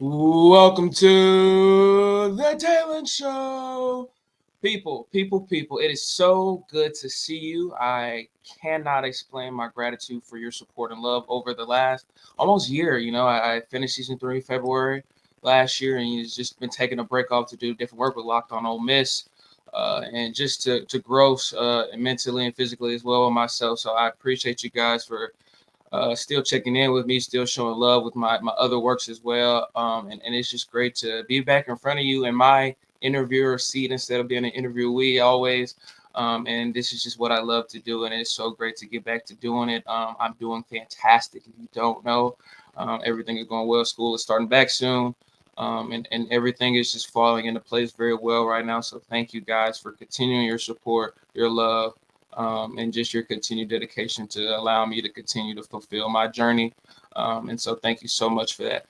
Welcome to the Talent Show. People, it is so good to see you. I cannot explain my gratitude for your support and love over the last almost year. I finished season 3 February last year, and you've just been taking a break off to do different work with Locked On Ole Miss, and just to grow mentally and physically as well with myself. So I appreciate you guys for still checking in with me, still showing love with my other works as well. And it's just great to be back in front of you in my interviewer seat instead of being an interviewee always. And this is just what I love to do. And it's so great to get back to doing it. I'm doing fantastic. If you don't know, everything is going well. School is starting back soon. And everything is just falling into place very well right now. So thank you guys for continuing your support, your love, and just your continued dedication to allow me to continue to fulfill my journey. And so thank you so much for that.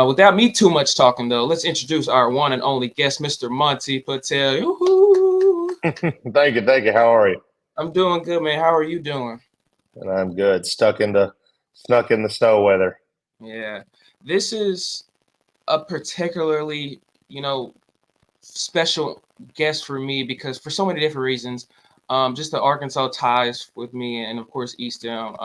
Without me too much talking, though, let's introduce our one and only guest, Mr. Monty Patel. Yoo-hoo! Thank you, thank you. How are you? I'm doing good, man. How are you doing? And I'm good. Snuck in the snow weather. Yeah. This is a particularly, special guest for me because for so many different reasons. Just the Arkansas ties with me, and of course Eastham.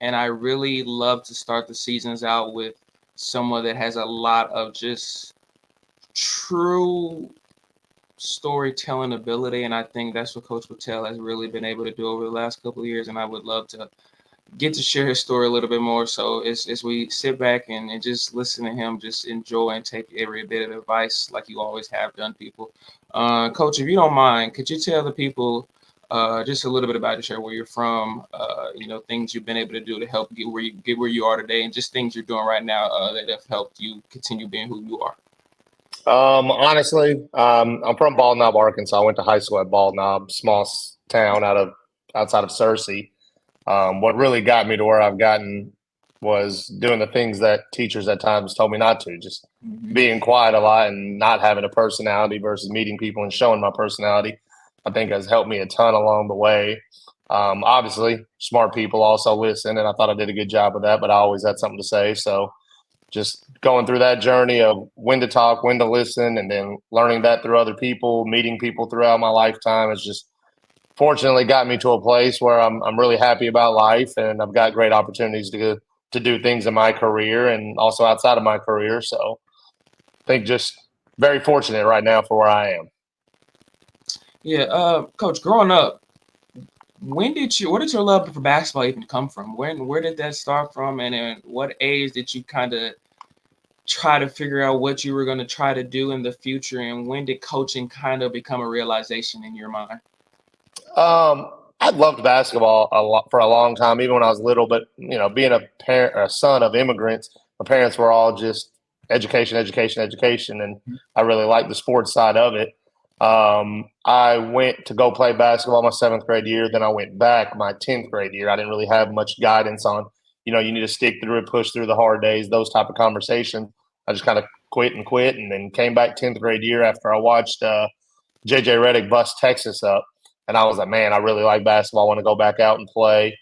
And I really love to start the seasons out with someone that has a lot of just true storytelling ability, and I think that's what Coach Patel has really been able to do over the last couple of years. And I would love to get to share his story a little bit more. So as we sit back and just listen to him, just enjoy and take every bit of advice like you always have done, people. Coach, if you don't mind, could you tell the people just a little bit about yourself, where you're from, things you've been able to do to help get where you are today, and just things you're doing right now that have helped you continue being who you are. Honestly, I'm from Bald Knob, Arkansas. I went to high school at Bald Knob, town outside of Searcy. What really got me to where I've gotten was doing the things that teachers at times told me not to, just Mm-hmm. being quiet a lot and not having a personality versus meeting people and showing my personality. I think has helped me a ton along the way. Obviously, smart people also listen, and I thought I did a good job of that, but I always had something to say. So just going through that journey of when to talk, when to listen, and then learning that through other people, meeting people throughout my lifetime has just fortunately got me to a place where I'm really happy about life and I've got great opportunities to do things in my career and also outside of my career. So I think just very fortunate right now for where I am. Yeah, Coach, growing up, where did your love for basketball even come from? Where did that start from, and at what age did you kind of try to figure out what you were going to try to do in the future, and when did coaching kind of become a realization in your mind? I loved basketball a lot for a long time, even when I was little. But being a son of immigrants, my parents were all just education, education, education, and I really liked the sports side of it. I went to go play basketball my seventh grade year. Then I went back my 10th grade year. I didn't really have much guidance on, you need to stick through it, push through the hard days, those type of conversations. I just kind of quit, and then came back 10th grade year after I watched JJ Redick bust Texas up. And I was like, man, I really like basketball. I want to go back out and play.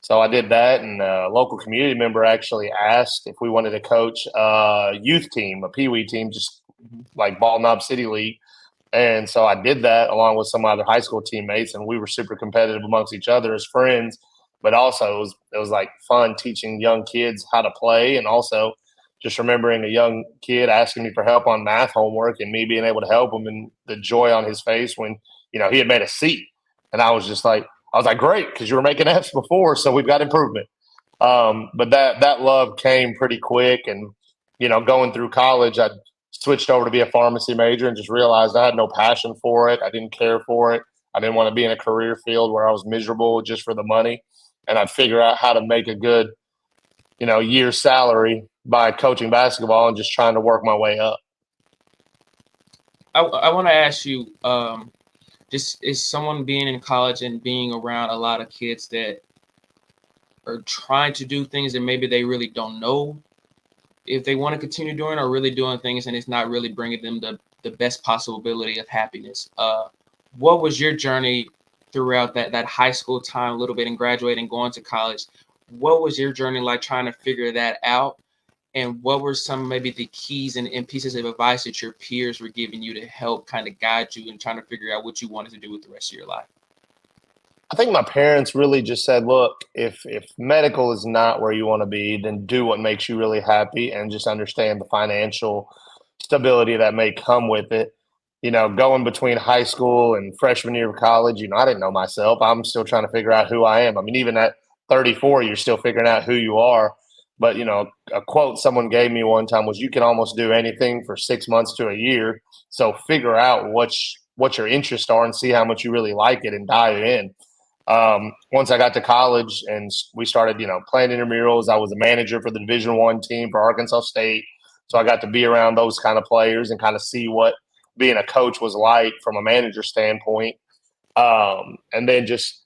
So I did that, and a local community member actually asked if we wanted to coach a youth team, a Pee Wee team, just Mhm. like Ball Knob City League. And so I did that along with some other high school teammates, and we were super competitive amongst each other as friends. But also, it was like fun teaching young kids how to play, and also just remembering a young kid asking me for help on math homework and me being able to help him, and the joy on his face when he had made a C, and I was like, great, because you were making F's before, so we've got improvement. But that love came pretty quick, and going through college, I switched over to be a pharmacy major and just realized I had no passion for it. I didn't care for it. I didn't want to be in a career field where I was miserable just for the money. And I'd figure out how to make a good, year's salary by coaching basketball and just trying to work my way up. I want to ask you, just is someone being in college and being around a lot of kids that are trying to do things that maybe they really don't know if they want to continue doing, or really doing things and it's not really bringing them the best possibility of happiness. What was your journey throughout that high school time, a little bit, and graduating, going to college? What was your journey like trying to figure that out? And what were some maybe the keys and pieces of advice that your peers were giving you to help kind of guide you and trying to figure out what you wanted to do with the rest of your life? I think my parents really just said, look, if medical is not where you want to be, then do what makes you really happy and just understand the financial stability that may come with it. Going between high school and freshman year of college, I didn't know myself. I'm still trying to figure out who I am. I mean, even at 34, you're still figuring out who you are. But, a quote someone gave me one time was, you can almost do anything for 6 months to a year. So figure out what your interests are and see how much you really like it and dive in. Once I got to college and we started, playing intramurals, I was a manager for the Division I team for Arkansas State. So I got to be around those kind of players and kind of see what being a coach was like from a manager standpoint. And then just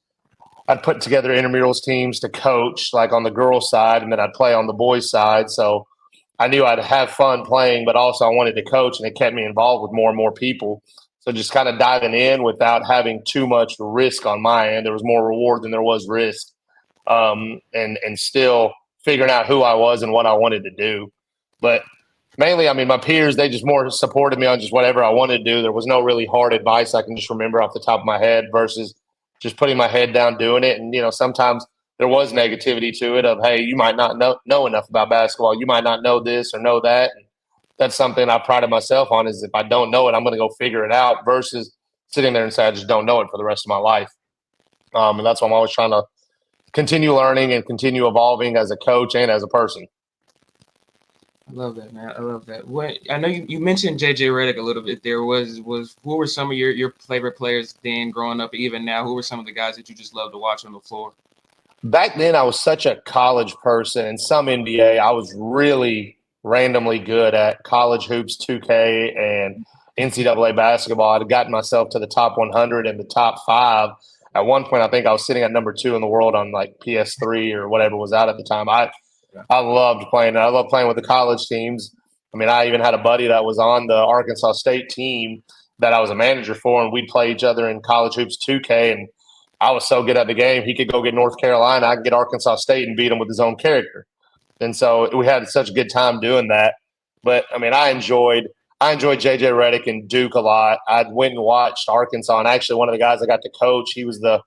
I'd put together intramurals teams to coach, like on the girls' side, and then I'd play on the boys' side. So I knew I'd have fun playing, but also I wanted to coach, and it kept me involved with more and more people. So just kind of diving in without having too much risk on my end. There was more reward than there was risk, and still figuring out who I was and what I wanted to do. But mainly, I mean, my peers, they just more supported me on just whatever I wanted to do. There was no really hard advice I can just remember off the top of my head versus just putting my head down doing it. And, sometimes there was negativity to it of, hey, you might not know enough about basketball. You might not know this or know that. And that's something I prided myself on is if I don't know it, I'm going to go figure it out versus sitting there and say, I just don't know it for the rest of my life. And that's why I'm always trying to continue learning and continue evolving as a coach and as a person. I love that, man. I love that. What I know you mentioned JJ Redick a little bit there. Was who were some of your favorite players then growing up, even now? Who were some of the guys that you just love to watch on the floor? Back then, I was such a college person and some NBA. I was really randomly good at college hoops, 2K, and NCAA basketball. I'd gotten myself to the top 100 and the top five. At one point, I think I was sitting at number two in the world on like PS3 or whatever was out at the time. Yeah. I loved playing. I loved playing with the college teams. I mean, I even had a buddy that was on the Arkansas State team that I was a manager for, and we'd play each other in college hoops 2K. And I was so good at the game, he could go get North Carolina, I could get Arkansas State and beat him with his own character. And so we had such a good time doing that. But I mean, I enjoyed JJ Redick and Duke a lot. I went and watched Arkansas, and actually one of the guys I got to coach, he was the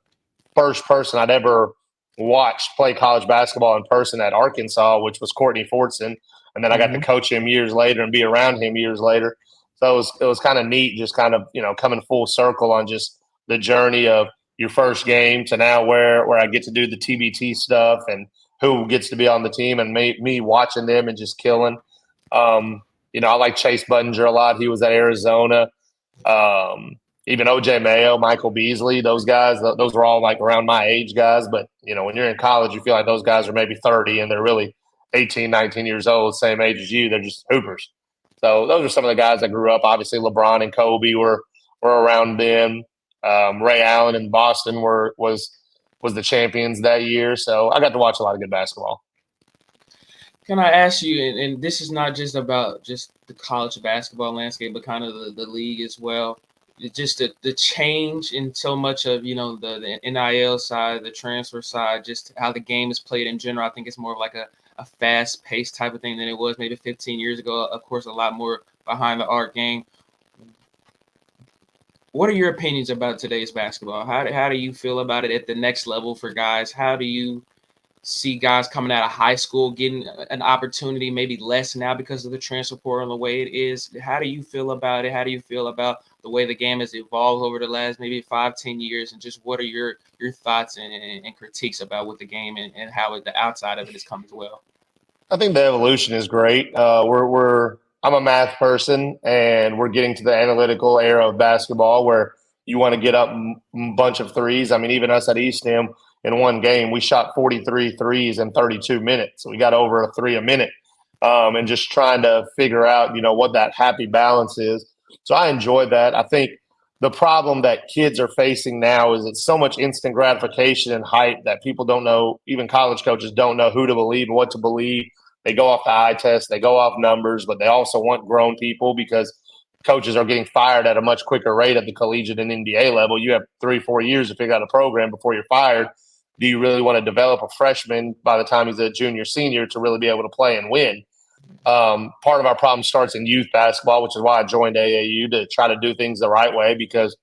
first person I'd ever watched play college basketball in person at Arkansas, which was Courtney Fordson. And then I got to Mm-hmm. coach him years later and be around him years later. So it was kind of neat, just kind of coming full circle on just the journey of your first game to now where I get to do the TBT stuff and who gets to be on the team and me watching them and just killing. Um, I like Chase Budinger a lot. He was at Arizona. Um, Even OJ Mayo, Michael Beasley, those guys, those were all like around my age guys. But, when you're in college, you feel like those guys are maybe 30 and they're really 18, 19 years old, same age as you. They're just hoopers. So those are some of the guys that grew up. Obviously, LeBron and Kobe were around them. Ray Allen in Boston was the champions that year. So I got to watch a lot of good basketball. Can I ask you, and this is not just about just the college basketball landscape, but kind of the league as well. Just the change in so much of the NIL side, the transfer side, just how the game is played in general. I think it's more of like a fast paced type of thing than it was maybe 15 years ago. Of course, a lot more behind the arc game. What are your opinions about today's basketball? How do you feel about it at the next level for guys? How do you see guys coming out of high school getting an opportunity, maybe less now because of the transfer portal and the way it is? How do you feel about it? How do you feel about the way the game has evolved over the last maybe 5, 10 years? And just what are your thoughts and critiques about what the game and how the outside of it has come as well? I think the evolution is great. I'm a math person, and we're getting to the analytical era of basketball where you want to get up a bunch of threes. I mean, even us at Eastham in one game, we shot 43 threes in 32 minutes. We got over a three a minute, and just trying to figure out, what that happy balance is. So I enjoy that. I think the problem that kids are facing now is it's so much instant gratification and hype that people don't know, even college coaches don't know who to believe and what to believe. They go off the eye test, they go off numbers, but they also want grown people because coaches are getting fired at a much quicker rate at the collegiate and NBA level. You have 3, 4 years to figure out a program before you're fired. Do you really want to develop a freshman by the time he's a junior, senior to really be able to play and win? Part of our problem starts in youth basketball, which is why I joined AAU to try to do things the right way, because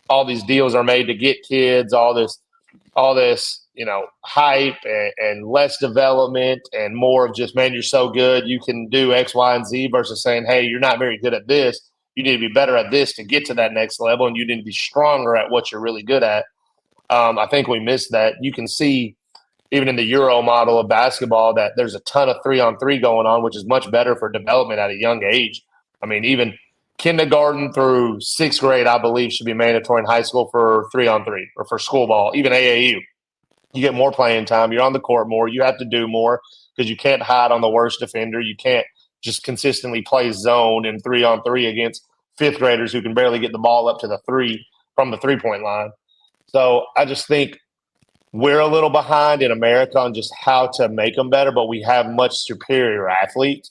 all these deals are made to get kids, all this, hype and less development and more of just, man, you're so good, you can do X, Y, and Z, versus saying, hey, you're not very good at this. You need to be better at this to get to that next level, and you need to be stronger at what you're really good at. I think we missed that. You can see even in the Euro model of basketball that there's a ton of 3-on-3 going on, which is much better for development at a young age. I mean, even kindergarten through sixth grade, I believe, should be mandatory in high school for 3-on-3 or for school ball, even AAU. You get more playing time. You're on the court more. You have to do more because you can't hide on the worst defender. You can't just consistently play zone and 3-on-3 against fifth graders who can barely get the ball up to the three from the 3-point line. So I just think we're a little behind in America on just how to make them better, but we have much superior athletes.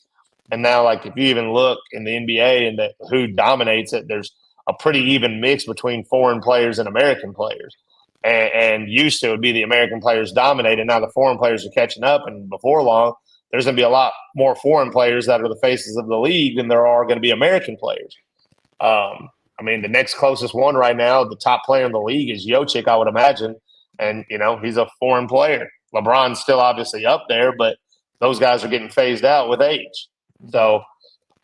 And now, like, if you even look in the NBA and who dominates it, there's a pretty even mix between foreign players and American players. And used to, it would be the American players dominating. Now the foreign players are catching up, and before long, there's going to be a lot more foreign players that are the faces of the league than there are going to be American players. I mean, the next closest one right now, the top player in the league is Jokic, I would imagine. And, he's a foreign player. LeBron's still obviously up there, but those guys are getting phased out with age. So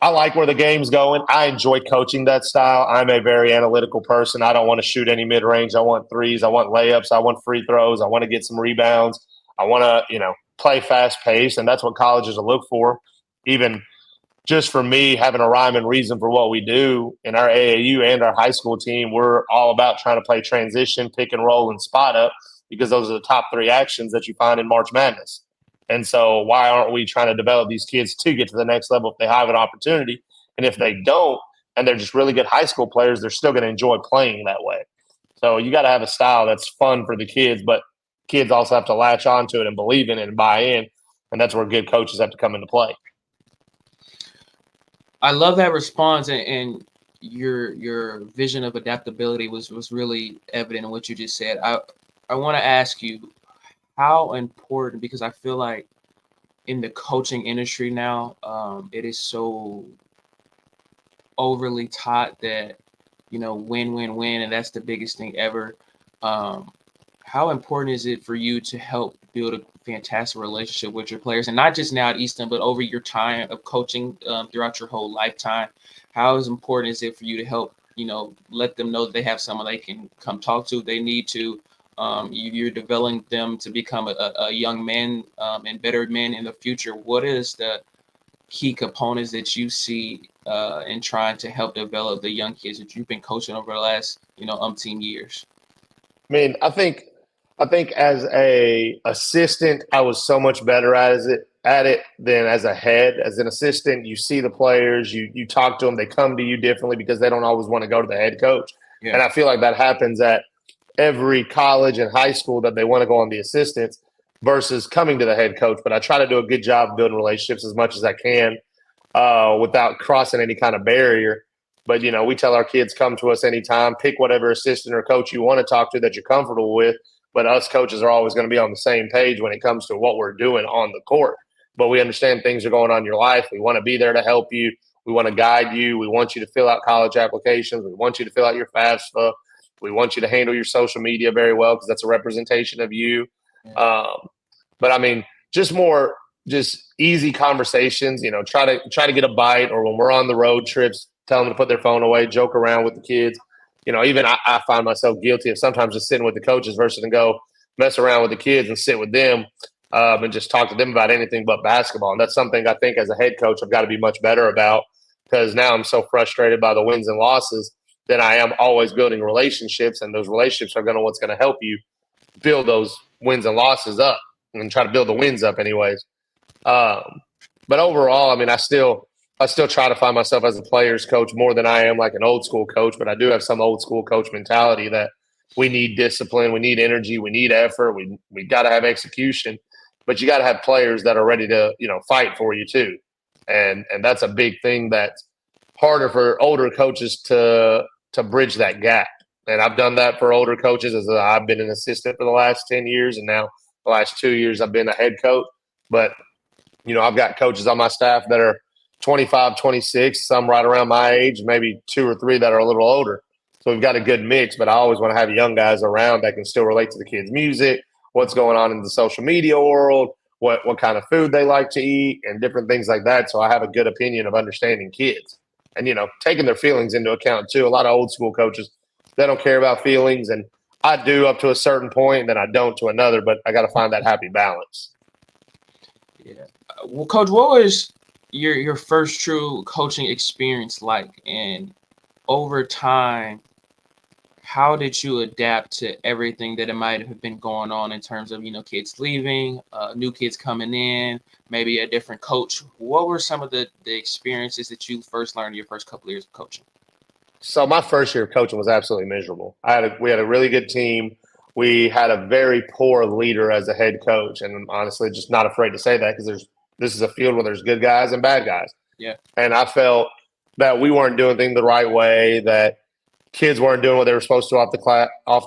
I like where the game's going. I enjoy coaching that style. I'm a very analytical person. I don't want to shoot any mid range. I want threes. I want layups. I want free throws. I want to get some rebounds. I want to, play fast pace. And that's what colleges will look for. Even just for me, having a rhyme and reason for what we do in our AAU and our high school team, we're all about trying to play transition, pick and roll, and spot up, because those are the top three actions that you find in March Madness. And so why aren't we trying to develop these kids to get to the next level if they have an opportunity? And if they don't, and they're just really good high school players, they're still going to enjoy playing that way. So you got to have a style that's fun for the kids, but kids also have to latch onto it and believe in it and buy in. And that's where good coaches have to come into play. I love that response, and your vision of adaptability was really evident in what you just said. I want to ask you how important, because I feel like in the coaching industry now, it is so overly taught that win win win, and that's the biggest thing ever. Um, how important is it for you to help build a fantastic relationship with your players, and not just now at Easton, but over your time of coaching throughout your whole lifetime? How is important is it for you to help, let them know that they have someone they can come talk to if they need to? You're developing them to become a young man and better men in the future. What is the key components that you see in trying to help develop the young kids that you've been coaching over the last, umpteen years? I mean, I think as a assistant, I was so much better at it than as a head. As an assistant, you see the players, you talk to them, they come to you differently because they don't always want to go to the head coach. And Yeah. I feel like that happens at every college and high school, that they want to go on the assistants versus coming to the head coach. But I try to do a good job building relationships as much as I can, without crossing any kind of barrier. But we tell our kids, come to us anytime, pick whatever assistant or coach you want to talk to that you're comfortable with. But us coaches are always going to be on the same page when it comes to what we're doing on the court. But we understand things are going on in your life. We want to be there to help you. We want to guide you. We want you to fill out college applications. We want you to fill out your FAFSA. We want you to handle your social media very well, because that's a representation of you. Yeah. But I mean, just more just easy conversations. Try to get a bite, or when we're on the road trips, tell them to put their phone away, joke around with the kids. Even I find myself guilty of sometimes just sitting with the coaches versus to go mess around with the kids and sit with them, and just talk to them about anything but basketball. And that's something I think as a head coach I've got to be much better about, because now I'm so frustrated by the wins and losses that I am always building relationships, and those relationships are what's going to help you build those wins and losses up, and try to build the wins up anyways. Um, but overall, I mean, I still try to find myself as a player's coach more than I am like an old school coach. But I do have some old school coach mentality that we need discipline, we need energy, we need effort, we got to have execution, but you got to have players that are ready to fight for you too, and that's a big thing that's harder for older coaches to bridge that gap. And I've done that for older coaches, as I've been an assistant for the last 10 years, and now the last 2 years I've been a head coach. But I've got coaches on my staff that are 25, 26, some right around my age, maybe two or three that are a little older. So we've got a good mix, but I always want to have young guys around that can still relate to the kids' music, what's going on in the social media world, what kind of food they like to eat, and different things like that. So I have a good opinion of understanding kids and, taking their feelings into account too. A lot of old school coaches, they don't care about feelings. And I do up to a certain point, and then I don't to another, but I got to find that happy balance. Yeah. Well, Coach, what was your first true coaching experience like? And over time, how did you adapt to everything that it might have been going on in terms of, kids leaving, new kids coming in, maybe a different coach? What were some of the experiences that you first learned your first couple of years of coaching? So my first year of coaching was absolutely miserable. We had a really good team. We had a very poor leader as a head coach, and I'm honestly just not afraid to say that because this is a field where there's good guys and bad guys. Yeah. And I felt that we weren't doing things the right way, that kids weren't doing what they were supposed to off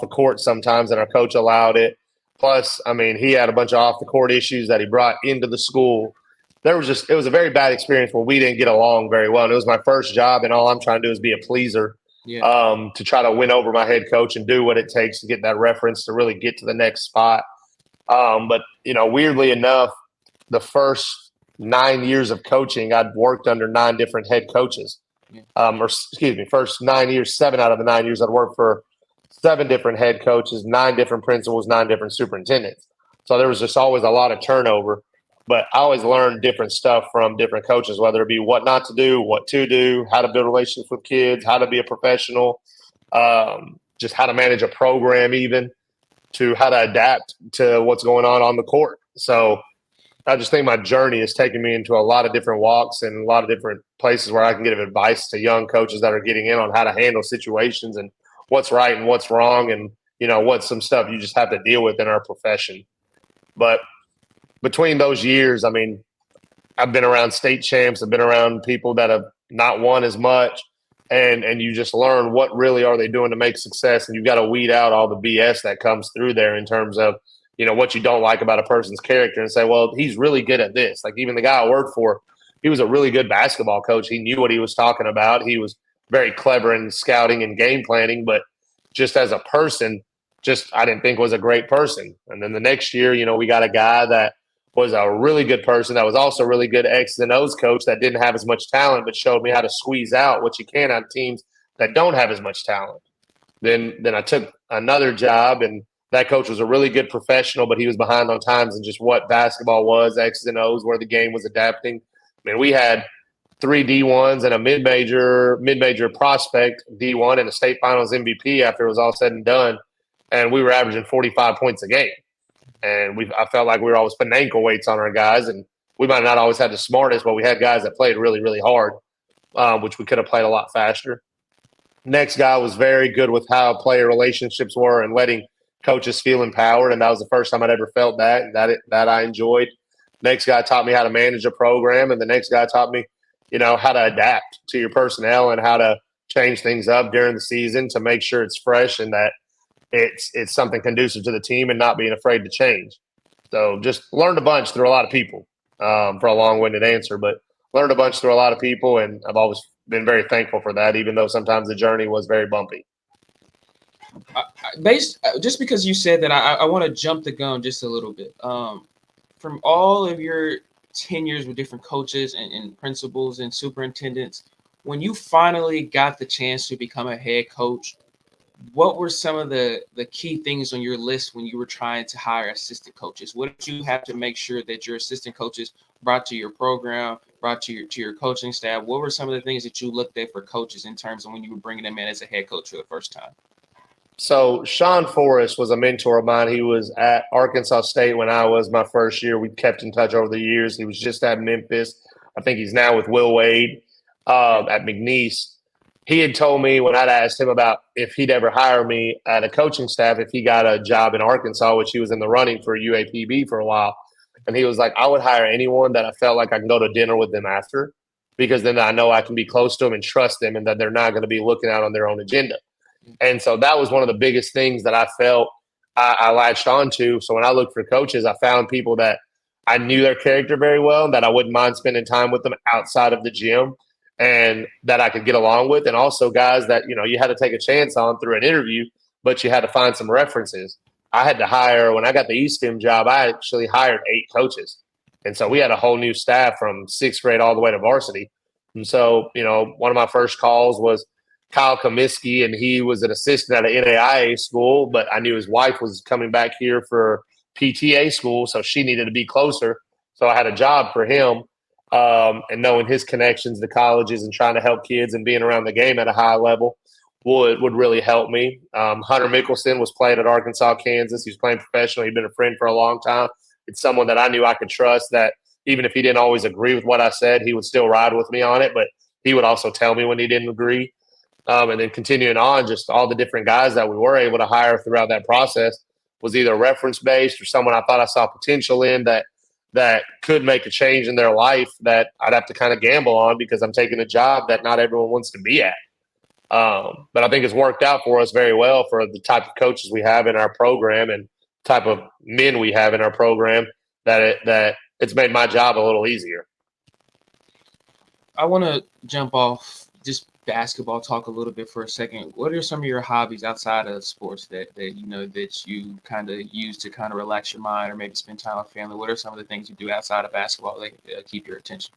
the court sometimes, and our coach allowed it. Plus, I mean, he had a bunch of off the court issues that he brought into the school. It was a very bad experience where we didn't get along very well. And it was my first job, and all I'm trying to do is be a pleaser, Yeah. to try to win over my head coach and do what it takes to get that reference to really get to the next spot. But weirdly enough, the first 9 years of coaching, I'd worked under 9 different head coaches. Yeah. Or excuse me, first 9 years, 7 out of the 9 years, I'd worked for 7 different head coaches, 9 different principals, 9 different superintendents. So there was just always a lot of turnover. But I always learned different stuff from different coaches, whether it be what not to do, what to do, how to build relationships with kids, how to be a professional, just how to manage a program, even to how to adapt to what's going on the court. So I just think my journey has taken me into a lot of different walks and a lot of different places where I can give advice to young coaches that are getting in on how to handle situations and what's right and what's wrong, and what's some stuff you just have to deal with in our profession. But between those years, I mean, I've been around state champs, I've been around people that have not won as much, and you just learn what really are they doing to make success, and you've got to weed out all the BS that comes through there in terms of what you don't like about a person's character, and say, well, he's really good at this. Like even the guy I worked for, he was a really good basketball coach. He knew what he was talking about. He was very clever in scouting and game planning, but just as a person, just I didn't think was a great person. And then the next year, we got a guy that was a really good person that was also a really good X's and O's coach that didn't have as much talent, but showed me how to squeeze out what you can out of teams that don't have as much talent. Then I took another job, and that coach was a really good professional, but he was behind on times and just what basketball was, X's and O's, where the game was adapting. I mean, we had 3 D1s and a mid-major prospect D1 and a state finals MVP after it was all said and done, and we were averaging 45 points a game. And I felt like we were always putting ankle weights on our guys, and we might not always have the smartest, but we had guys that played really, really hard, which we could have played a lot faster. Next guy was very good with how player relationships were and letting coaches feel empowered, and that was the first time I'd ever felt that I enjoyed. Next guy taught me how to manage a program, and the next guy taught me, how to adapt to your personnel and how to change things up during the season to make sure it's fresh and that it's something conducive to the team and not being afraid to change. So just learned a bunch through a lot of people, for a long-winded answer, but learned a bunch through a lot of people, and I've always been very thankful for that, even though sometimes the journey was very bumpy. Just because you said that, I want to jump the gun just a little bit. From all of your tenures with different coaches and principals and superintendents, when you finally got the chance to become a head coach, what were some of the key things on your list when you were trying to hire assistant coaches? What did you have to make sure that your assistant coaches brought to your program, brought to your coaching staff? What were some of the things that you looked at for coaches in terms of when you were bringing them in as a head coach for the first time? So Sean Forrest was a mentor of mine. He was at Arkansas State when I was my first year. We kept in touch over the years. He was just at Memphis. I think he's now with Will Wade, at McNeese. He had told me when I'd asked him about if he'd ever hire me at a coaching staff if he got a job in Arkansas, which he was in the running for UAPB for a while. And he was like, I would hire anyone that I felt like I can go to dinner with them after, because then I know I can be close to them and trust them and that they're not going to be looking out on their own agenda. And so that was one of the biggest things that I felt I latched onto. So when I looked for coaches, I found people that I knew their character very well, and that I wouldn't mind spending time with them outside of the gym, and that I could get along with. And also guys that, you had to take a chance on through an interview, but you had to find some references. I had to hire, when I got the Eastham job, I actually hired 8 coaches. And so we had a whole new staff from sixth grade all the way to varsity. And so, one of my first calls was Kyle Comiskey, and he was an assistant at an NAIA school, but I knew his wife was coming back here for PTA school, so she needed to be closer. So I had a job for him, and knowing his connections to colleges and trying to help kids and being around the game at a high level would really help me. Hunter Mickelson was playing at Arkansas, Kansas. He was playing professional. He'd been a friend for a long time. It's someone that I knew I could trust, that even if he didn't always agree with what I said, he would still ride with me on it, but he would also tell me when he didn't agree. And then continuing on, just all the different guys that we were able to hire throughout that process was either reference based or someone I thought I saw potential in that could make a change in their life that I'd have to kind of gamble on because I'm taking a job that not everyone wants to be at. But I think it's worked out for us very well for the type of coaches we have in our program and type of men we have in our program, that it's made my job a little easier. I want to jump off just basketball talk a little bit for a second. What are some of your hobbies outside of sports that you kind of use to kind of relax your mind or maybe spend time with family? What are some of the things you do outside of basketball that keep your attention?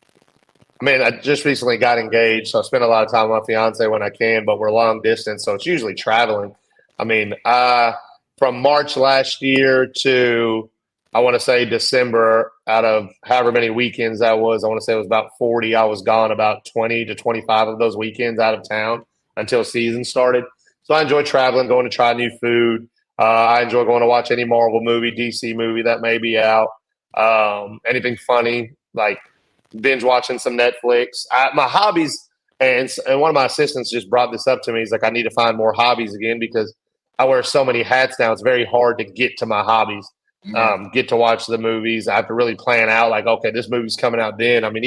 I mean, I just recently got engaged, so I spend a lot of time with my fiance when I can, but we're long distance, so it's usually traveling. I mean, from March last year to, I want to say, December, out of however many weekends that was, I want to say it was about 40. I was gone about 20 to 25 of those weekends out of town until season started. So I enjoy traveling, going to try new food. I enjoy going to watch any Marvel movie, DC movie that may be out. Anything funny, like binge watching some Netflix. My hobbies, and one of my assistants just brought this up to me. He's like, I need to find more hobbies again because I wear so many hats now. It's very hard to get to my hobbies. Yeah. Get to watch the movies. I have to really plan out, like, okay, this movie's coming out then. I mean,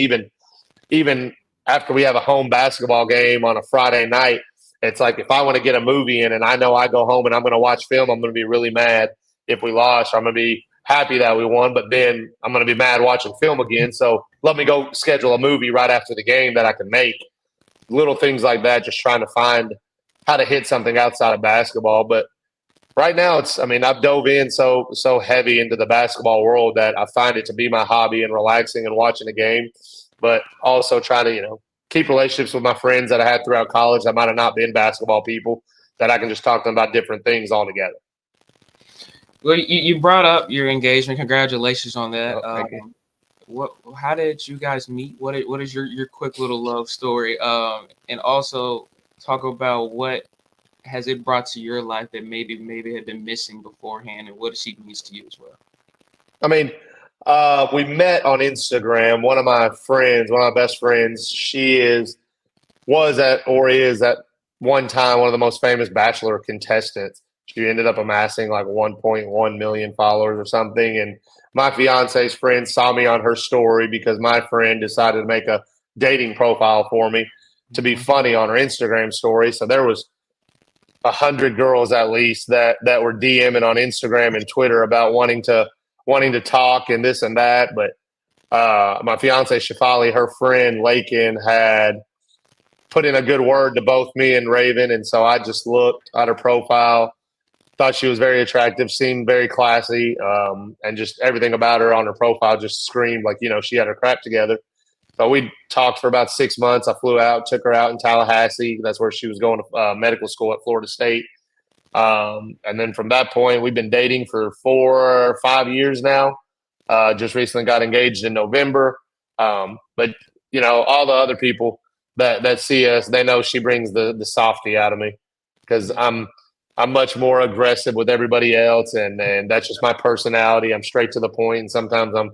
even after we have a home basketball game on a Friday night, it's like if I want to get a movie in and I know I go home and I'm going to watch film, I'm going to be really mad if we lost. I'm going to be happy that we won, but then I'm going to be mad watching film again. So let me go schedule a movie right after the game that I can make. Little things like that, just trying to find how to hit something outside of basketball. But right now, I mean, I've dove in so heavy into the basketball world that I find it to be my hobby and relaxing and watching a game, but also trying to, keep relationships with my friends that I had throughout college that might have not been basketball people, that I can just talk to them about different things altogether. Well, you brought up your engagement. Congratulations on that. Oh, thank you. How did you guys meet? What is your quick little love story? And also talk about what has it brought to your life that maybe had been missing beforehand, and what she means to you as well. I mean, we met on Instagram. One of my friends, one of my best friends, was at or is at one time one of the most famous Bachelor contestants. She ended up amassing like 1.1 million followers or something. And my fiance's friend saw me on her story because my friend decided to make a dating profile for me to be Mhm. funny on her Instagram story. So there was 100 girls at least that were DMing on Instagram and Twitter about wanting to talk and this and that. But my fiance Shafali, her friend Lakin, had put in a good word to both me and Raven, and so I just looked at her profile, thought she was very attractive, seemed very classy, and just everything about her on her profile just screamed like she had her crap together. So we talked for about 6 months. I flew out, took her out in Tallahassee. That's where she was going to medical school at Florida State. And then from that point, we've been dating for 4 or 5 years now. Just recently got engaged in November. But all the other people that see us, they know she brings the softy out of me because I'm much more aggressive with everybody else, and that's just my personality. I'm straight to the point, and sometimes I'm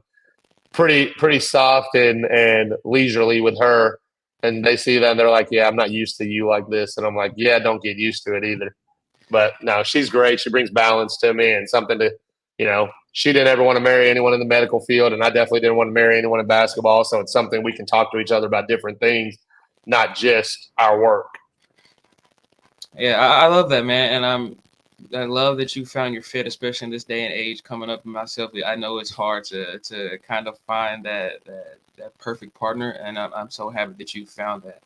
pretty soft and leisurely with her. And they see that and they're like, "Yeah, I'm not used to you like this," and I'm like, "Yeah, don't get used to it either." But no, she's great. She brings balance to me and something to, she didn't ever want to marry anyone in the medical field, and I definitely didn't want to marry anyone in basketball. So it's something we can talk to each other about different things, not just our work. Yeah, I love that, man, and I love that you found your fit, especially in this day and age. Coming up myself, I know it's hard to kind of find that perfect partner, and I'm so happy that you found that.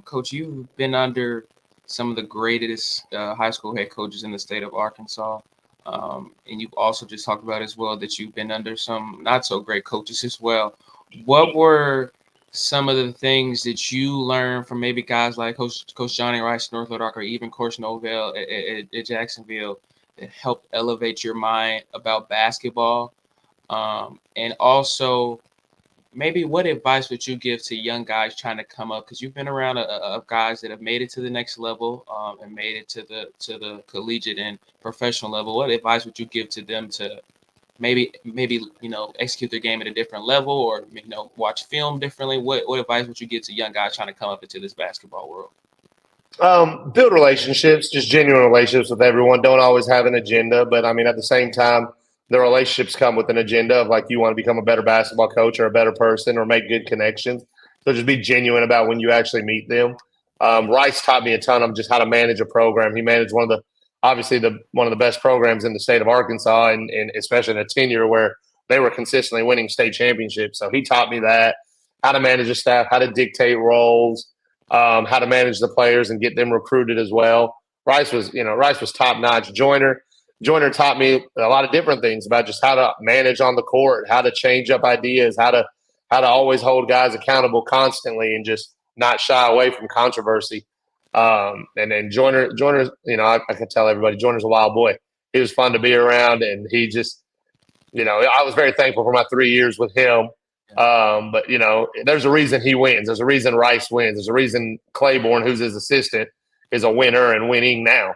Coach, you've been under some of the greatest high school head coaches in the state of Arkansas, and you've also just talked about as well that you've been under some not so great coaches as well. What were some of the things that you learned from maybe guys like Coach Johnny Rice, North Little Rock, or even Coach Novell at Jacksonville that helped elevate your mind about basketball? And also, maybe what advice would you give to young guys trying to come up? Because you've been around of guys that have made it to the next level and made it to the collegiate and professional level. What advice would you give to them to maybe execute their game at a different level, or watch film differently? What advice would you give to young guys trying to come up into this basketball world? Build relationships, just genuine relationships with everyone. Don't always have an agenda, but I mean, at the same time, the relationships come with an agenda of like you want to become a better basketball coach or a better person or make good connections. So just be genuine about when you actually meet them. Rice taught me a ton of just how to manage a program. He managed obviously the one of the best programs in the state of Arkansas, and especially in a tenure where they were consistently winning state championships. So he taught me that how to manage a staff, how to dictate roles, how to manage the players and get them recruited as well. Rice was top notch. Joyner taught me a lot of different things about just how to manage on the court, how to change up ideas, how to always hold guys accountable constantly, and just not shy away from controversy. And then Joyner, I can tell everybody Joyner's a wild boy. He was fun to be around, and he just, I was very thankful for my 3 years with him. But there's a reason he wins. There's a reason Rice wins. There's a reason Claiborne, who's his assistant, is a winner and winning now.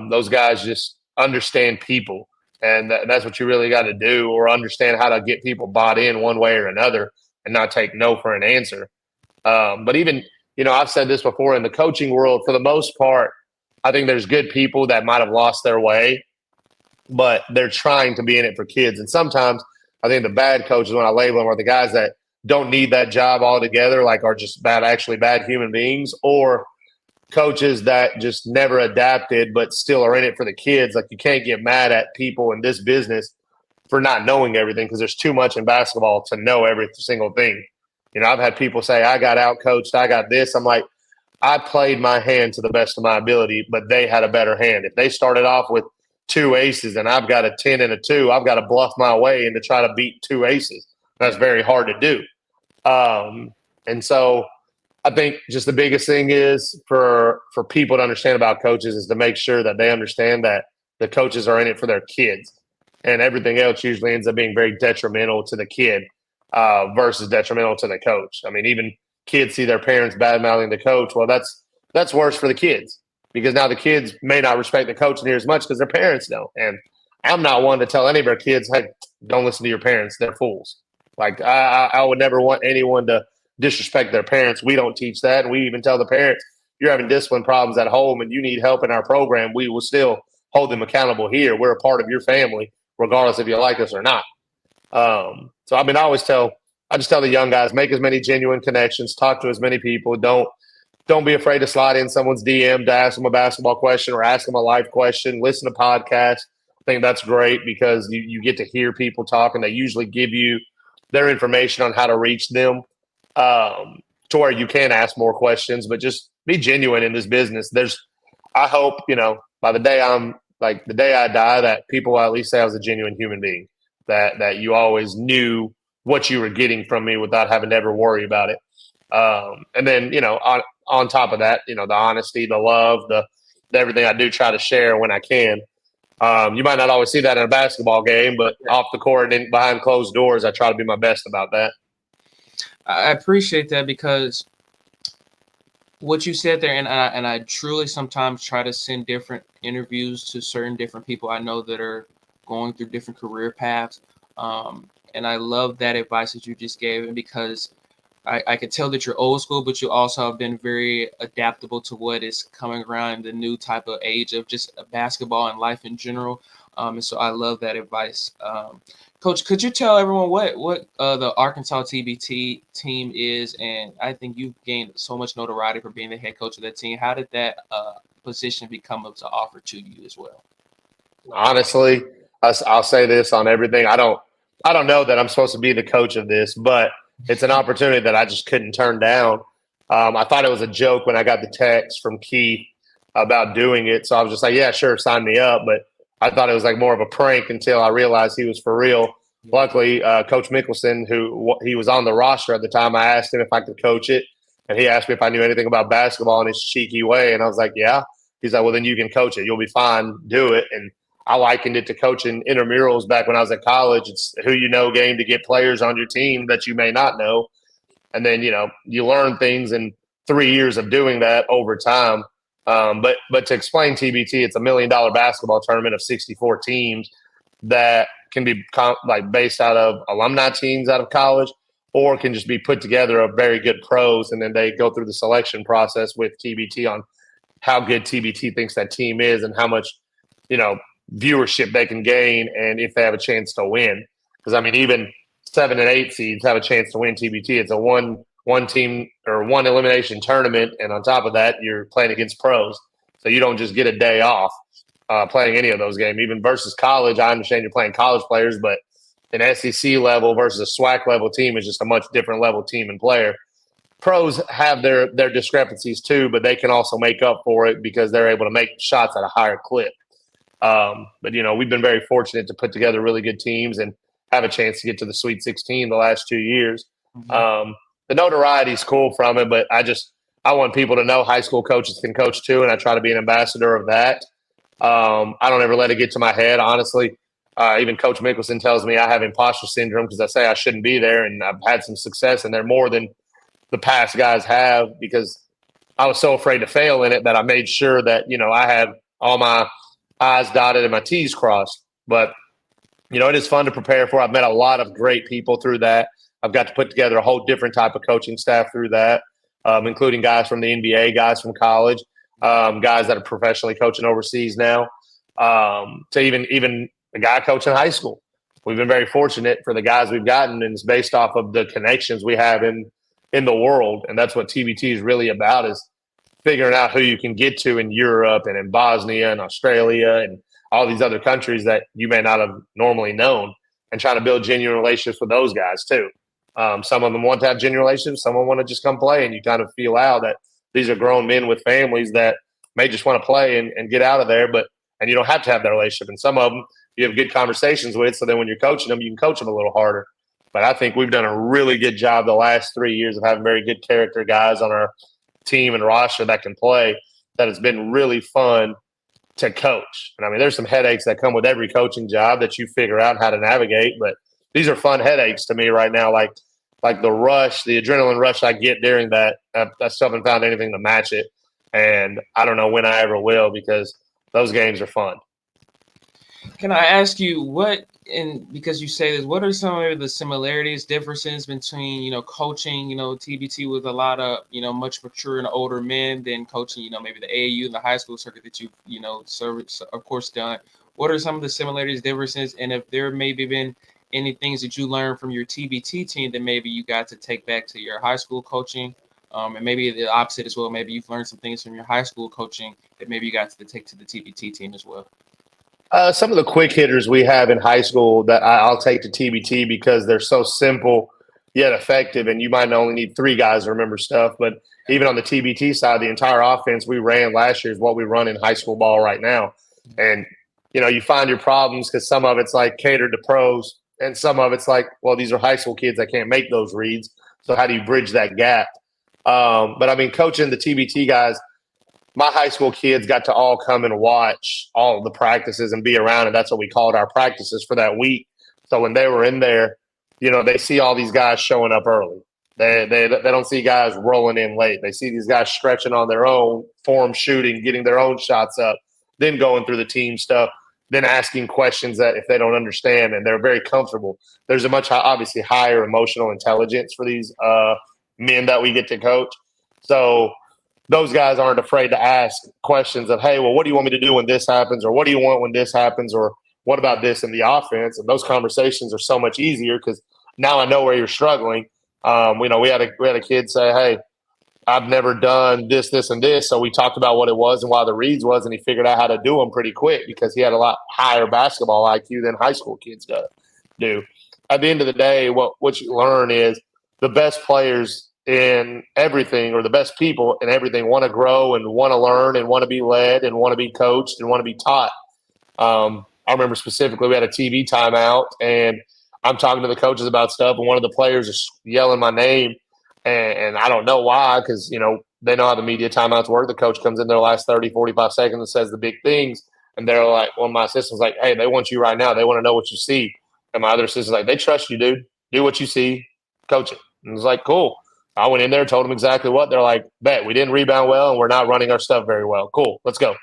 Those guys just understand people, and that's what you really got to do, or understand how to get people bought in one way or another, and not take no for an answer. But even I've said this before in the coaching world. For the most part, I think there's good people that might have lost their way, but they're trying to be in it for kids. And sometimes I think the bad coaches, when I label them, are the guys that don't need that job altogether, like are just actually bad human beings, or coaches that just never adapted but still are in it for the kids. Like you can't get mad at people in this business for not knowing everything, because there's too much in basketball to know every single thing. I've had people say, I got out coached, I got this. I'm like, I played my hand to the best of my ability, but they had a better hand. If they started off with two aces and I've got a 10 and a 2, I've got to bluff my way in to try to beat two aces. That's very hard to do. And so I think just the biggest thing is for people to understand about coaches is to make sure that they understand that the coaches are in it for their kids, and everything else usually ends up being very detrimental to the kid versus detrimental to the coach. I mean, even kids see their parents bad mouthing the coach. Well, that's worse for the kids, because now the kids may not respect the coach near as much because their parents don't. And I'm not one to tell any of our kids, hey, don't listen to your parents. They're fools. Like I would never want anyone to disrespect their parents. We don't teach that. And we even tell the parents, you're having discipline problems at home and you need help in our program, we will still hold them accountable here. We're a part of your family, regardless if you like us or not. So I mean, I just tell the young guys, make as many genuine connections, talk to as many people. Don't be afraid to slide in someone's DM to ask them a basketball question or ask them a life question. Listen to podcasts. I think that's great because you get to hear people talk, and they usually give you their information on how to reach them, to where you can ask more questions. But just be genuine in this business. I hope, by the day the day I die, that people will at least say I was a genuine human being, that you always knew what you were getting from me without having to ever worry about it. And then, on top of that, the honesty, the love, the everything I do try to share when I can. You might not always see that in a basketball game, but off the court and behind closed doors, I try to be my best about that. I appreciate that because what you said there, and I truly sometimes try to send different interviews to certain different people I know that are going through different career paths. And I love that advice that you just gave, and because I could tell that you're old school, but you also have been very adaptable to what is coming around in the new type of age of just basketball and life in general. And so I love that advice. Coach, could you tell everyone what the Arkansas TBT team is? And I think you've gained so much notoriety for being the head coach of that team. How did that position becomes an offer to you as well? Honestly, I'll say this on everything. I don't know that I'm supposed to be the coach of this, but it's an opportunity that I just couldn't turn down. I thought it was a joke when I got the text from Keith about doing it, so I was just like, "Yeah, sure, sign me up." But I thought it was like more of a prank until I realized he was for real. Luckily, Coach Mickelson, he was on the roster at the time, I asked him if I could coach it, and he asked me if I knew anything about basketball in his cheeky way, and I was like, "Yeah." He's like, "Well, then you can coach it. You'll be fine. Do it." And I likened it to coaching intramurals back when I was at college. It's who you know game to get players on your team that you may not know. And then, you learn things in 3 years of doing that over time. But to explain TBT, it's $1 million basketball tournament of 64 teams that can be like based out of alumni teams out of college, or can just be put together of very good pros. And then they go through the selection process with TBT on how good TBT thinks that team is and how much, you know, viewership they can gain and if they have a chance to win. Because I mean, even 7 and 8 seeds have a chance to win TBT. It's a one team or one elimination tournament, and on top of that, you're playing against pros, so you don't just get a day off playing any of those games. Even versus college, I understand you're playing college players, but an SEC level versus a SWAC level team is just a much different level team and player. Pros have their discrepancies too, but they can also make up for it because they're able to make shots at a higher clip. But we've been very fortunate to put together really good teams and have a chance to get to the Sweet 16 the last 2 years. The notoriety is cool from it, but I want people to know high school coaches can coach too, and I try to be an ambassador of that. I don't ever let it get to my head, honestly. Even Coach Mickelson tells me I have imposter syndrome because I say I shouldn't be there, and I've had some success, and they're more than the past guys have because I was so afraid to fail in it that I made sure that I had all my I's dotted and my T's crossed. But it is fun to prepare for. I've met a lot of great people through that. I've got to put together a whole different type of coaching staff through that, including guys from the NBA, guys from college, guys that are professionally coaching overseas now, to even a guy coaching high school. We've been very fortunate for the guys we've gotten, and it's based off of the connections we have in the world, and that's what TBT is really about: is figuring out who you can get to in Europe and in Bosnia and Australia and all these other countries that you may not have normally known, and trying to build genuine relationships with those guys too. Some of them want to have genuine relationships. Some of them want to just come play, and you kind of feel out that these are grown men with families that may just want to play and get out of there, and you don't have to have that relationship. And some of them you have good conversations with, so then when you're coaching them, you can coach them a little harder. But I think we've done a really good job the last 3 years of having very good character guys on our team and roster that can play, that has been really fun to coach. And I mean, there's some headaches that come with every coaching job that you figure out how to navigate, but these are fun headaches to me right now. Like the rush, the adrenaline rush I get during that, I still haven't found anything to match it. And I don't know when I ever will, because those games are fun. Can I ask you and because you say this, what are some of the similarities, differences between, coaching, TBT with a lot of, much mature and older men than coaching, maybe the AAU and the high school circuit that you've, served, of course, done? What are some of the similarities, differences, and if there maybe been any things that you learned from your TBT team that maybe you got to take back to your high school coaching? And maybe the opposite as well. Maybe you've learned some things from your high school coaching that maybe you got to take to the TBT team as well. Some of the quick hitters we have in high school that I'll take to TBT because they're so simple yet effective, and you might only need 3 guys to remember stuff. But even on the TBT side, the entire offense we ran last year is what we run in high school ball right now. And, you find your problems because some of it's like catered to pros, and some of it's like, well, these are high school kids that can't make those reads. So how do you bridge that gap? But I mean, coaching the TBT guys, my high school kids got to all come and watch all of the practices and be around, and that's what we called our practices for that week. So when they were in there, they see all these guys showing up early. They don't see guys rolling in late. They see these guys stretching on their own, form shooting, getting their own shots up, then going through the team stuff, then asking questions that if they don't understand, and they're very comfortable. There's a much obviously higher emotional intelligence for these men that we get to coach. So those guys aren't afraid to ask questions of, hey, well, what do you want me to do when this happens? Or what do you want when this happens? Or what about this in the offense? And those conversations are so much easier because now I know where you're struggling. We had a kid say, hey, I've never done this, this, and this. So we talked about what it was and why the reads was, and he figured out how to do them pretty quick because he had a lot higher basketball IQ than high school kids do. At the end of the day, what you learn is the best players in everything, or the best people in everything, want to grow and want to learn and want to be led and want to be coached and want to be taught. I remember specifically we had a TV timeout, and I'm talking to the coaches about stuff, and one of the players is yelling my name, and I don't know why, because they know how the media timeouts work. The coach comes in their last 30, 45 seconds and says the big things, and they're like, one of my assistants like, hey, they want you right now. They want to know what you see. And my other assistant's like, they trust you, dude. Do what you see, coach it. And it was like, cool. I went in there, told them exactly what. They're like, bet, we didn't rebound well, and we're not running our stuff very well. Cool, let's go.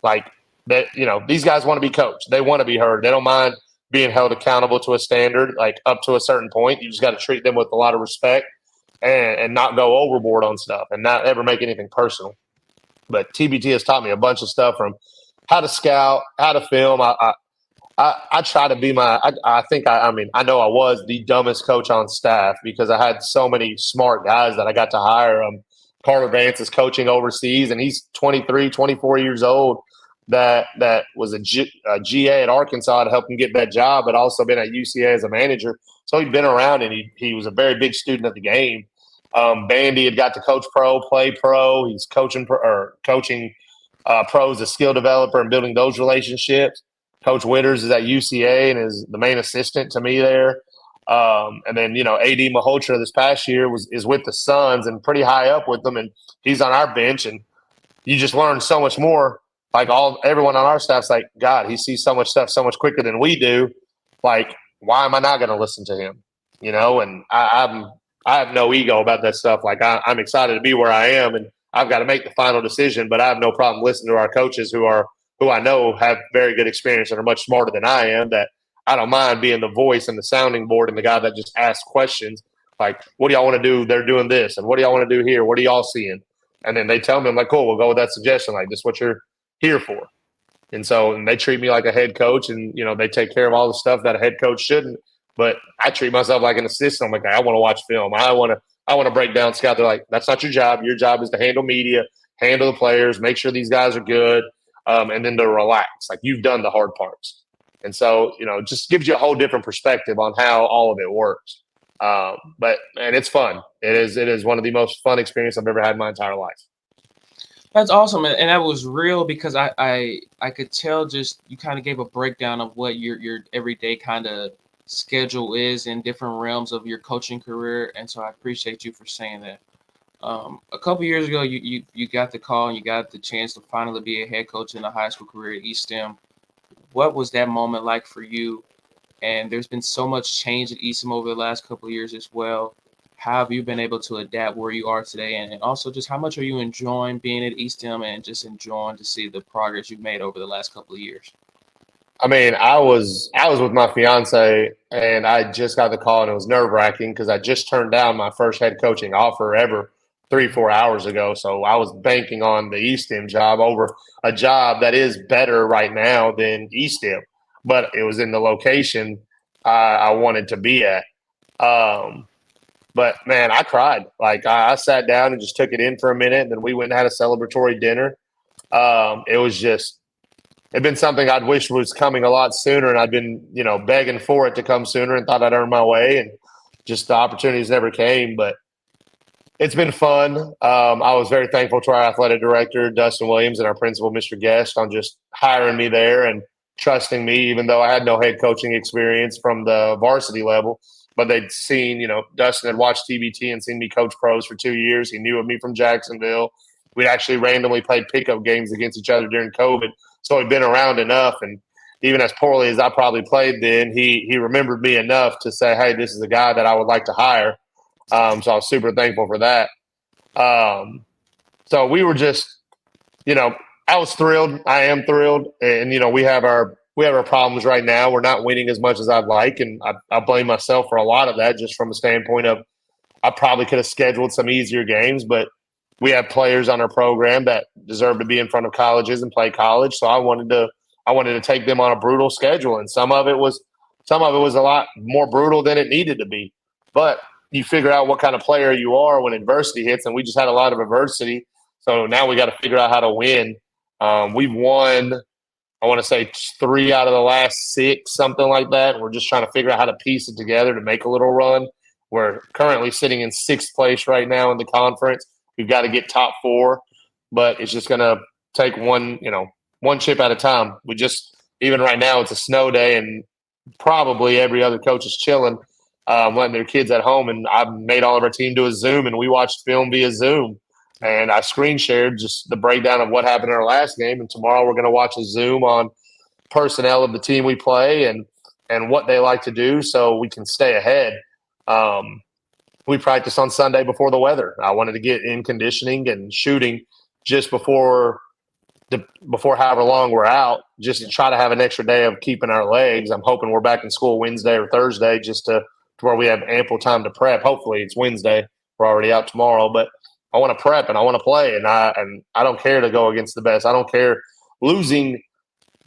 Like, that, these guys want to be coached. They want to be heard. They don't mind being held accountable to a standard, like up to a certain point. You just got to treat them with a lot of respect, and not go overboard on stuff and not ever make anything personal. But TBT has taught me a bunch of stuff, from how to scout, how to film. I try to be I think I mean, I know I was the dumbest coach on staff because I had so many smart guys that I got to hire. Carter Vance is coaching overseas, and he's 23, 24 years old. That was a GA at Arkansas to help him get that job, but also been at UCA as a manager. So he'd been around, and he was a very big student of the game. Bandy had got to coach pro, play pro. He's coaching pros as skill developer and building those relationships. Coach Witters is at UCA and is the main assistant to me there. And then, AD Mahotra this past year is with the Suns and pretty high up with them, and he's on our bench. And you just learn so much more. Like, everyone on our staff's like, God, he sees so much stuff so much quicker than we do. Like, why am I not going to listen to him? And I have no ego about that stuff. Like, I'm excited to be where I am, and I've got to make the final decision. But I have no problem listening to our coaches who I know have very good experience and are much smarter than I am. That I don't mind being the voice and the sounding board and the guy that just asks questions. Like, what do y'all want to do? They're doing this, and what do y'all want to do here? What are y'all seeing? And then they tell me, I'm like, cool, we'll go with that suggestion. Like, this is what you're here for. And they treat me like a head coach, and they take care of all the stuff that a head coach shouldn't. But I treat myself like an assistant. I'm like, I want to watch film. I want to break down scout. They're like, that's not your job. Your job is to handle media, handle the players, make sure these guys are good, and then to relax. Like, you've done the hard parts. And so, just gives you a whole different perspective on how all of it works. But man, it's fun. It is one of the most fun experiences I've ever had in my entire life. That's awesome, and that was real because I could tell, just you kind of gave a breakdown of what your everyday kind of schedule is in different realms of your coaching career, and so I appreciate you for saying that. A couple years ago, you got the call and you got the chance to finally be a head coach in a high school career at East Stem. What was that moment like for you? And there's been so much change at East Stem over the last couple of years as well. How have you been able to adapt where you are today? And also, just how much are you enjoying being at East Stem and just enjoying to see the progress you've made over the last couple of years? I mean, I was with my fiance, and I just got the call, and it was nerve wracking because I just turned down my first head coaching offer ever 3 4 hours ago. So I was banking on the East End job over a job that is better right now than East End, but it was in the location I wanted to be at. Um, but man, I cried. Like, I sat down and just took it in for a minute, and then we went and had a celebratory dinner. It was just It'd been something I'd wished was coming a lot sooner, and I'd been, begging for it to come sooner and thought I'd earn my way, and just the opportunities never came. But it's been fun. I was very thankful to our athletic director, Dustin Williams, and our principal, Mr. Guest, on just hiring me there and trusting me, even though I had no head coaching experience from the varsity level. But they'd seen, Dustin had watched TBT and seen me coach pros for 2 years. He knew of me from Jacksonville. We'd actually randomly played pickup games against each other during COVID. So he'd been around enough. And even as poorly as I probably played then, he remembered me enough to say, hey, this is a guy that I would like to hire. So I was super thankful for that. So we were just, I was thrilled. I am thrilled. And, we have our problems right now. We're not winning as much as I'd like. And I blame myself for a lot of that, just from a standpoint of I probably could have scheduled some easier games, but we have players on our program that deserve to be in front of colleges and play college. So I wanted to take them on a brutal schedule. And some of it was a lot more brutal than it needed to be. But you figure out what kind of player you are when adversity hits, and we just had a lot of adversity. So now we got to figure out how to win. We've won, I want to say 3 out of the last 6, something like that. We're just trying to figure out how to piece it together to make a little run. We're currently sitting in 6th place right now in the conference. We've got to get top 4, but it's just going to take one chip at a time. We just, even right now, it's a snow day, and probably every other coach is chilling, letting their kids at home. And I've made all of our team do a Zoom, and we watched film via Zoom. And I screen shared just the breakdown of what happened in our last game. And tomorrow we're going to watch a Zoom on personnel of the team we play and what they like to do so we can stay ahead. We practiced on Sunday before the weather. I wanted to get in conditioning and shooting just before however long we're out, just to try to have an extra day of keeping our legs. I'm hoping we're back in school Wednesday or Thursday just to where we have ample time to prep. Hopefully it's Wednesday. We're already out tomorrow, but I want to prep and I want to play, and I don't care to go against the best. I don't care. Losing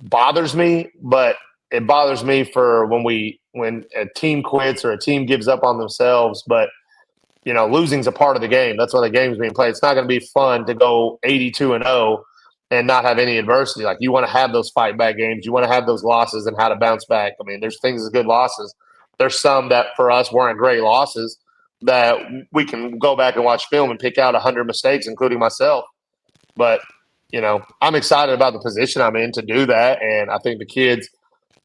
bothers me, but it bothers me for when a team quits or a team gives up on themselves. But losing's a part of the game. That's why the game's being played. It's not going to be fun to go 82-0 and not have any adversity. Like, you want to have those fight back games. You want to have those losses and how to bounce back. I mean, there's things as good losses. There's some that for us weren't great losses that we can go back and watch film and pick out 100 mistakes, including myself. But, I'm excited about the position I'm in to do that. And I think the kids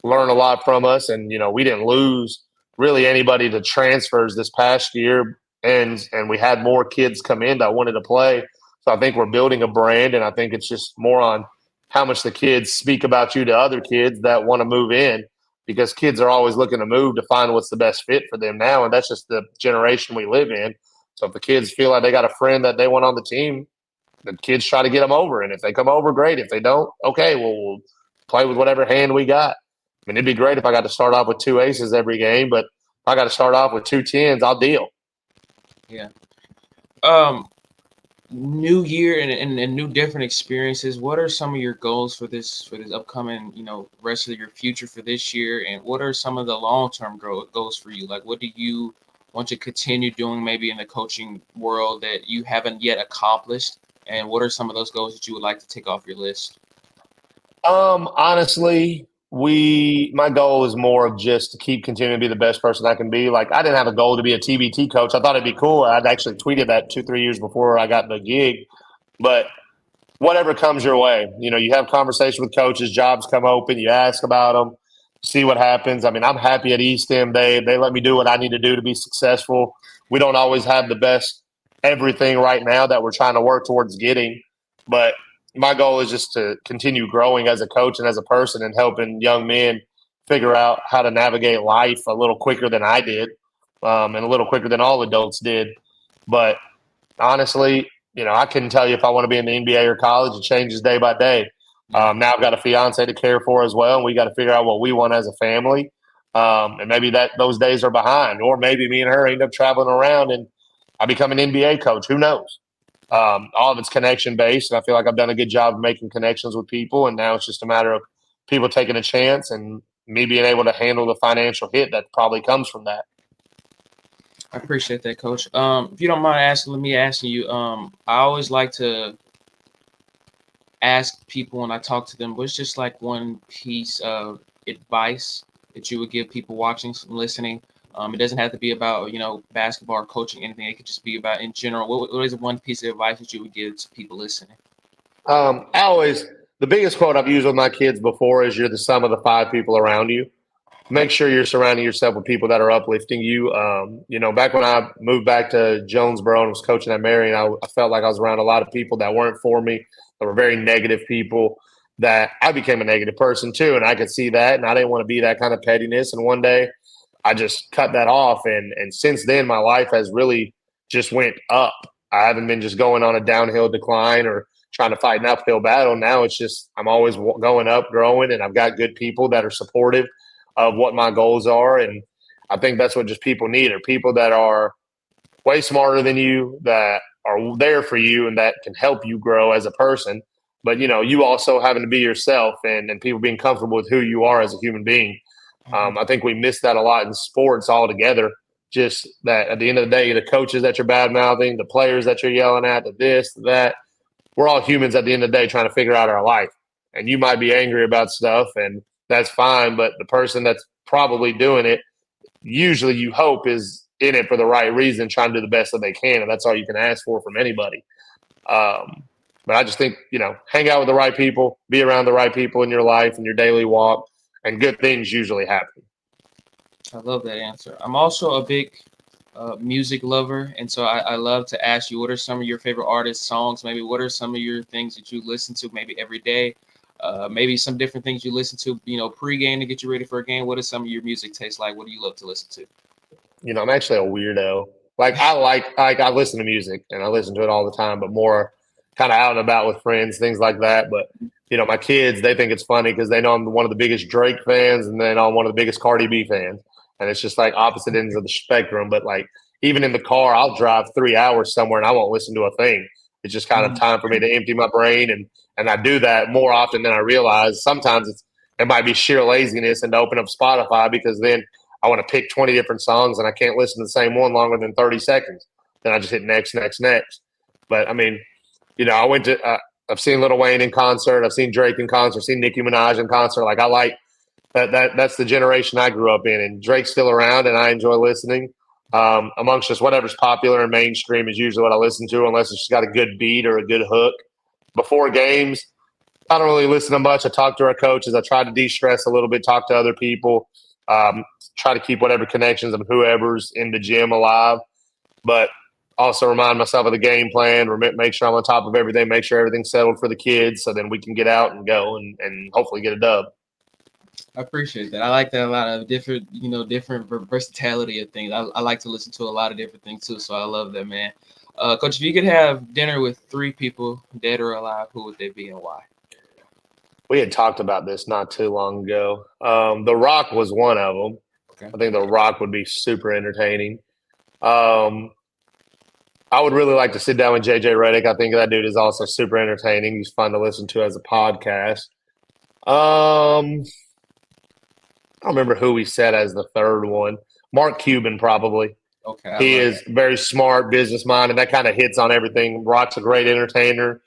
learn a lot from us. And, we didn't lose really anybody to transfers this past year. And we had more kids come in that wanted to play. So I think we're building a brand, and I think it's just more on how much the kids speak about you to other kids that want to move in, because kids are always looking to move to find what's the best fit for them now. And that's just the generation we live in. So if the kids feel like they got a friend that they want on the team, the kids try to get them over. And if they come over, great. If they don't, okay, we'll play with whatever hand we got. I mean, it'd be great if I got to start off with 2 aces every game, but if I got to start off with 2 10s, I'll deal. Yeah. New year and new different experiences. What are some of your goals for this upcoming, rest of your future for this year? And what are some of the long-term goals for you? Like, what do you want to continue doing maybe in the coaching world that you haven't yet accomplished? And what are some of those goals that you would like to take off your list? Honestly, my goal is more of just to keep continuing to be the best person I can be. Like, I didn't have a goal to be a TBT coach. I thought it'd be cool. I'd actually tweeted that 2-3 years before I got the gig. But whatever comes your way, you have conversation with coaches, jobs come open, you ask about them, see what happens. I mean, I'm happy at East End. They let me do what I need to do to be successful. We don't always have the best everything right now that we're trying to work towards getting, but my goal is just to continue growing as a coach and as a person and helping young men figure out how to navigate life a little quicker than I did, and a little quicker than all adults did. But honestly, I couldn't tell you if I want to be in the NBA or college. It changes day by day. Now I've got a fiance to care for as well, and we got to figure out what we want as a family. And maybe those days are behind, or maybe me and her end up traveling around and I become an NBA coach. Who knows? All of it's connection based, and I feel like I've done a good job of making connections with people. And now it's just a matter of people taking a chance and me being able to handle the financial hit that probably comes from that. I appreciate that, Coach. If you don't mind asking, let me ask you. I always like to ask people when I talk to them, what's just like one piece of advice that you would give people watching, listening? It doesn't have to be about basketball or coaching, anything. It could just be about in general. What is one piece of advice that you would give to people listening? The biggest quote I've used with my kids before is, "You're the sum of the 5 people around you." Make sure you're surrounding yourself with people that are uplifting you. Back when I moved back to Jonesboro and was coaching at Marion, I felt like I was around a lot of people that weren't for me, that were very negative people, that I became a negative person too. And I could see that, and I didn't want to be that kind of pettiness. And one day I just cut that off. And since then, my life has really just went up. I haven't been just going on a downhill decline or trying to fight an uphill battle. Now it's just I'm always going up, growing, and I've got good people that are supportive of what my goals are. And I think that's what just people need, are people that are way smarter than you, that are there for you and that can help you grow as a person. But, you also having to be yourself, and people being comfortable with who you are as a human being. Mhm. I think we miss that a lot in sports altogether. just that at the end of the day, the coaches that you're bad mouthing, the players that you're yelling at, the this, the that, we're all humans at the end of the day trying to figure out our life. And you might be angry about stuff, and that's fine. But the person that's probably doing it, usually you hope, is in it for the right reason, trying to do the best that they can. And that's all you can ask for from anybody. Um, but I just think, hang out with the right people, be around the right people in your life and your daily walk, and good things usually happen. I love that answer. I'm also a big music lover, and so I love to ask you, what are some of your favorite artists' songs? Maybe what are some of your things that you listen to maybe every day? Maybe some different things you listen to, pregame to get you ready for a game. What is some of your music taste like? What do you love to listen to? I'm actually a weirdo. I listen to music and I listen to it all the time, but more kind of out and about with friends, things like that. But my kids, they think it's funny because they know I'm one of the biggest Drake fans, and then I'm one of the biggest Cardi B fans, and it's just like opposite ends of the spectrum. But like even in the car, I'll drive 3 hours somewhere and I won't listen to a thing. It's just kind of Mhm. time for me to empty my brain, and I do that more often than I realize. Sometimes it might be sheer laziness and to open up Spotify because then I want to pick 20 different songs and I can't listen to the same one longer than 30 seconds. Then I just hit next, next, next. But I mean, I went to, I've seen Lil Wayne in concert. I've seen Drake in concert. I've seen Nicki Minaj in concert. Like I like that's the generation I grew up in. And Drake's still around and I enjoy listening. Amongst just whatever's popular and mainstream is usually what I listen to, unless it's just got a good beat or a good hook. Before games, I don't really listen to much. I talk to our coaches. I try to de-stress a little bit, talk to other people, try to keep whatever connections of whoever's in the gym alive. But also remind myself of the game plan, make sure I'm on top of everything, make sure everything's settled for the kids so then we can get out and go and hopefully get a dub. I appreciate that. I like that a lot of different, different versatility of things. I like to listen to a lot of different things too. So I love that, man. Coach, if you could have dinner with three people, dead or alive, who would they be and why? We had talked about this not too long ago. The Rock was one of them. Okay. I think The Rock would be super entertaining. Um, I would really like to sit down with JJ Redick. I think that dude is also super entertaining. He's fun to listen to as a podcast. I don't remember who we said as the third one. Mark Cuban, probably. Okay, I He love is very smart, business minded. That kind of hits on everything. Rock's a great entertainer.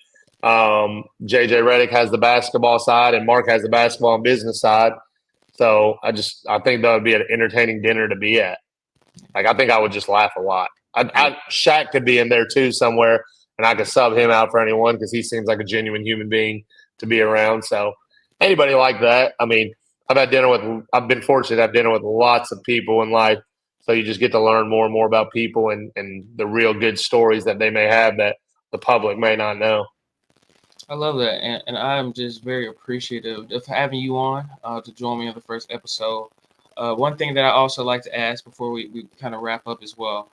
JJ Redick has the basketball side, and Mark has the basketball and business side. So I think that would be an entertaining dinner to be at. Like I think I would just laugh a lot. that. Shaq could be in there too somewhere, and I could sub him out for anyone because he seems like a genuine human being to be around. So anybody like that. I mean, I've been fortunate to have dinner with lots of people in life. So you just get to learn more and more about people and the real good stories that they may have that the public may not know. I love that, and I'm just very appreciative of having you on to join me on the first episode. One thing that I also like to ask before we kind of wrap up as well,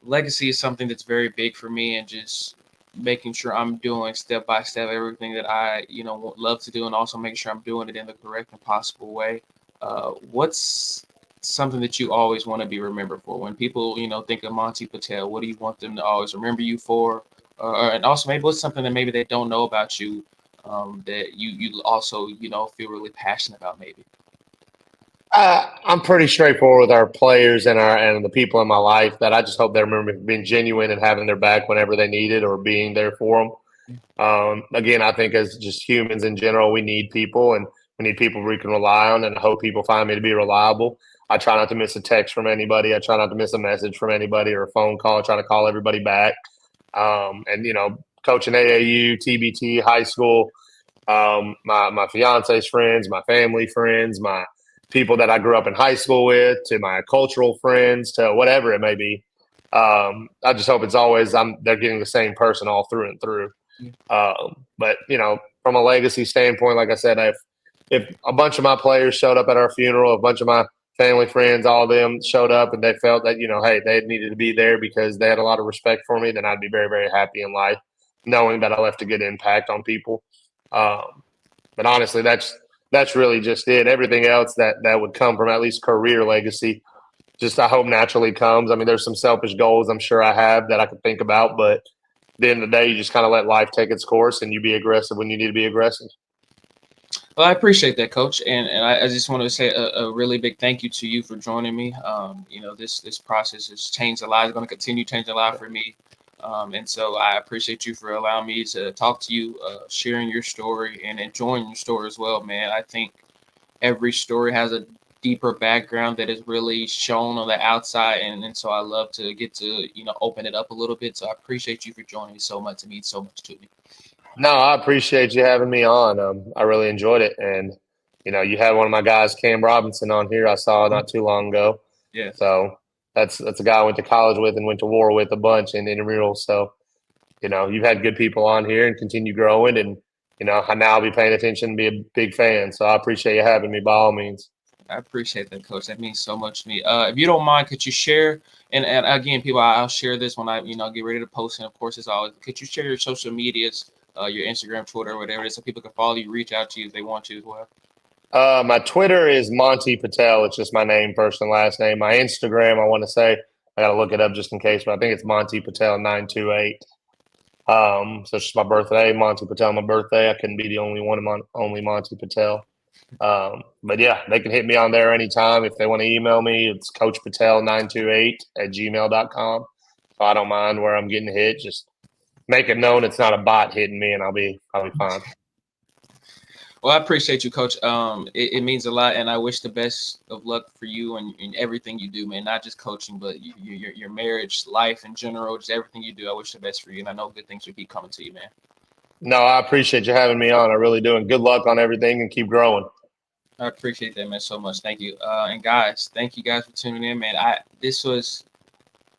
legacy is something that's very big for me, and just making sure I'm doing step by step everything that I love to do, and also making sure I'm doing it in the correct and possible way. What's something that you always want to be remembered for when people think of Monty Patel? What do you want them to always remember you for? And also maybe what's something that maybe they don't know about you, that you also feel really passionate about maybe. I'm pretty straightforward with our players and the people in my life that I just hope they remember being genuine and having their back whenever they need it or being there for them. Again, I think as just humans in general, we need people and we need people we can rely on. And I hope people find me to be reliable. I try not to miss a text from anybody. I try not to miss a message from anybody or a phone call. I try to call everybody back. And coaching AAU, TBT, high school, my fiance's friends, my family friends, my people that I grew up in high school with, to my cultural friends, to whatever it may be. I just hope it's always they're getting the same person all through and through. But from a legacy standpoint, like I said, if a bunch of my players showed up at our funeral, a bunch of my family friends, all of them showed up, and they felt that hey, they needed to be there because they had a lot of respect for me, then I'd be very, very happy in life, knowing that I left a good impact on people. Um, but honestly, that's really just it. Everything else that would come from at least career legacy, just I hope naturally comes. I mean, there's some selfish goals I'm sure I have that I could think about, but at the end of the day, you just kind of let life take its course and you be aggressive when you need to be aggressive. Well, I appreciate that, Coach, and I just want to say a really big thank you to you for joining me. This process has changed a lot. It's going to continue changing a lot for me, and so I appreciate you for allowing me to talk to you, sharing your story, and enjoying your story as well, man. I think every story has a deeper background that is really shown on the outside, and so I love to get to open it up a little bit. So I appreciate you for joining me so much. It means so much to me. No, I appreciate you having me on. I really enjoyed it, and you had one of my guys, Cam Robinson, on here. I saw Mhm. not too long ago. Yeah, So that's a guy I went to college with and went to war with a bunch in intramural. So you've had good people on here and continue growing, and I now be paying attention and be a big fan. So I appreciate you having me by all means. I appreciate that, Coach. That means so much to me. If you don't mind, could you share? And again, people, I'll share this when I get ready to post. And of course, as always, could you share your social medias, your Instagram, Twitter, whatever it is, so people can follow you, reach out to you if they want to as well. My Twitter is Monty Patel. It's just my name, first and last name. My Instagram, I want to say, I got to look it up just in case, but I think it's Monty Patel 928. So it's just my birthday, Monty Patel, my birthday. I couldn't be the only one, only Monty Patel. But yeah, they can hit me on there anytime. If they want to email me, it's coachpatel928@gmail.com. So I don't mind where I'm getting hit. Just make it known it's not a bot hitting me, and I'll be fine. Well, I appreciate you, Coach. It means a lot, and I wish the best of luck for you and in everything you do, man. Not just coaching, but your marriage, life in general, just everything you do. I wish the best for you, and I know good things will keep coming to you, man. No, I appreciate you having me on. I really do. And good luck on everything and keep growing. I appreciate that, man, so much. Thank you. And guys, thank you guys for tuning in, man.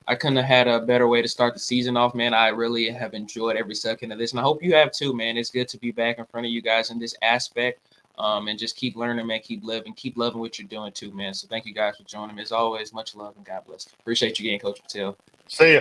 I couldn't have had a better way to start the season off, man. I really have enjoyed every second of this, and I hope you have too, man. It's good to be back in front of you guys in this aspect, and just keep learning, man. Keep loving what you're doing too, man. So thank you guys for joining me. As always, much love and God bless. Appreciate you again, Coach Patel. See ya.